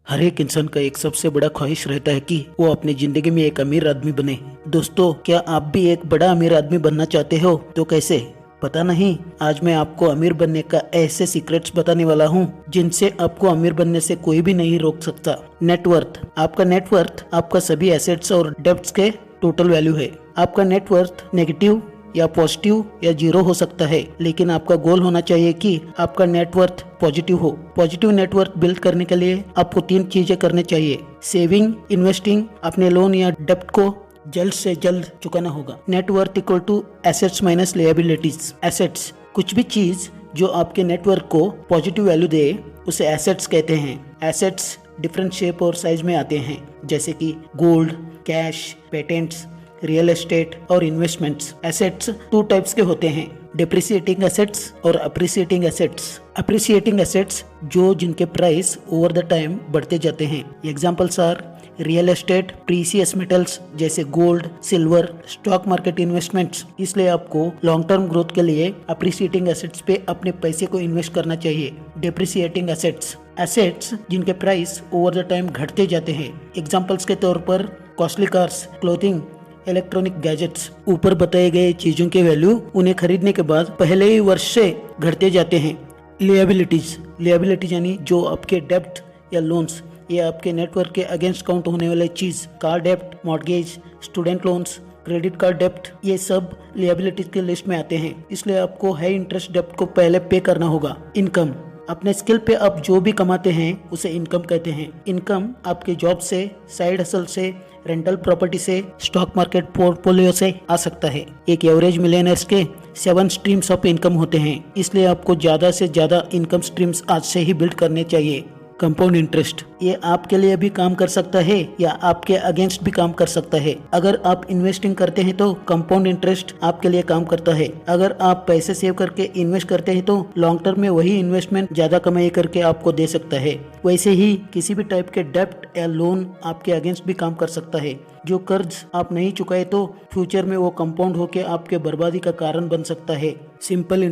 हर एक इंसान का एक सबसे बड़ा ख्वाहिश रहता है कि वो अपनी जिंदगी में एक अमीर आदमी बने। दोस्तों, क्या आप भी एक बड़ा अमीर आदमी बनना चाहते हो? तो कैसे? पता नहीं। आज मैं आपको अमीर बनने का ऐसे सीक्रेट्स बताने वाला हूँ जिनसे आपको अमीर बनने से कोई भी नहीं रोक सकता। नेटवर्थ। आपका नेटवर्थ आपका सभी एसेट्स और डेब्ट्स के टोटल वैल्यू है। आपका नेटवर्थ नेगेटिव या पॉजिटिव या जीरो हो सकता है, लेकिन आपका गोल होना चाहिए कि आपका नेटवर्थ पॉजिटिव हो। पॉजिटिव नेटवर्थ बिल्ड करने के लिए आपको 3 चीजें करनी चाहिए। सेविंग, इन्वेस्टिंग, अपने लोन या डेब्ट को जल्द से जल्द चुकाना होगा। Net worth equal to assets minus liabilities. Assets, कुछ भी चीज जो आपके नेटवर्थ को पॉजिटिव वैल्यू दे उसे एसेट्स कहते हैं। एसेट्स डिफरेंट शेप और साइज में आते हैं, जैसे कि gold, cash, patents, real estate और इन्वेस्टमेंट्स। एसेट्स 2 टाइप्स के होते हैं, डिप्रिसिएटिंग एसेट्स और अप्रिसिएटिंग एसेट्स। अप्रिसिएटिंग एसेट्स जो जिनके प्राइस ओवर द टाइम बढ़ते जाते हैं। Examples are real estate, precious metals जैसे gold, silver, stock market investments. इसलिए आपको लॉन्ग टर्म ग्रोथ के लिए अप्रिसिएटिंग एसेट्स पे अपने पैसे को इन्वेस्ट करना चाहिए। डिप्रिसिएटिंग एसेट्स, एसेट्स जिनके प्राइस ओवर द टाइम घटते जाते हैं। एग्जांपल्स के तौर पर costly cars, clothing, electronic gadgets. ऊपर बताए गए चीजों के वैल्यू उन्हें खरीदने के बाद पहले ही वर्ष से घटते जाते हैं। लिएबिलिटीज यानी जो आपके डेब्ट या लोन्स या आपके नेटवर्क के अगेंस्ट काउंट होने वाले चीज, कार डेब्ट, mortgage, student loans, credit card डेब्ट, ये सब लिएबिलिटीज के लिस्ट में आते हैं। इसलिए आपको हाई इंटरेस्ट डेब्ट को पहले पे करना होगा। इनकम, अपने स्किल पे आप जो भी कमाते हैं उसे इनकम कहते हैं। इनकम आपके जॉब से, साइड हसल से, रेंटल प्रॉपर्टी से, स्टॉक मार्केट पोर्टफोलियो से आ सकता है। एक एवरेज मिलियनर्स के 7 स्ट्रीम्स ऑफ इनकम होते हैं, इसलिए आपको ज्यादा से ज्यादा इनकम स्ट्रीम्स आज से ही बिल्ड करने चाहिए। कंपाउंड इंटरेस्ट, ये आपके लिए भी काम कर सकता है या आपके अगेंस्ट भी काम कर सकता है। अगर आप इन्वेस्टिंग करते हैं तो कंपाउंड इंटरेस्ट आपके लिए काम करता है। अगर आप पैसे सेव करके इन्वेस्ट करते हैं तो लॉन्ग टर्म में वही इन्वेस्टमेंट ज्यादा कमाई करके आपको दे सकता है। वैसे ही किसी भी टाइप के डेब्ट या लोन आपके अगेंस्ट भी काम कर सकता है। जो कर्ज आप नहीं चुकाए तो फ्यूचर में वो कंपाउंड होके आपके बर्बादी का कारण बन सकता है। सिंपल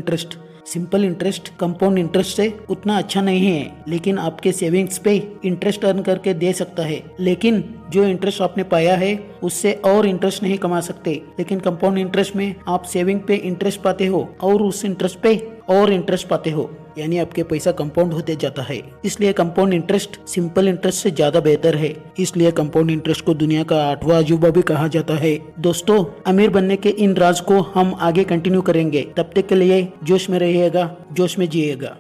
इंटरेस्ट कंपाउंड इंटरेस्ट से उतना अच्छा नहीं है, लेकिन आपके सेविंग्स पे इंटरेस्ट अर्न करके दे सकता है। लेकिन जो इंटरेस्ट आपने पाया है उससे और इंटरेस्ट नहीं कमा सकते। लेकिन कंपाउंड इंटरेस्ट में आप सेविंग पे इंटरेस्ट पाते हो और उस इंटरेस्ट पे और इंटरेस्ट पाते हो, यानी आपके पैसा कंपाउंड होते जाता है। इसलिए कंपाउंड इंटरेस्ट सिंपल इंटरेस्ट से ज्यादा बेहतर है। इसलिए कंपाउंड इंटरेस्ट को दुनिया का 8वां अजूबा भी कहा जाता है। दोस्तों, अमीर बनने के इन राज को हम आगे कंटिन्यू करेंगे। तब तक के लिए जोश में रहिएगा, जोश में जिएगा।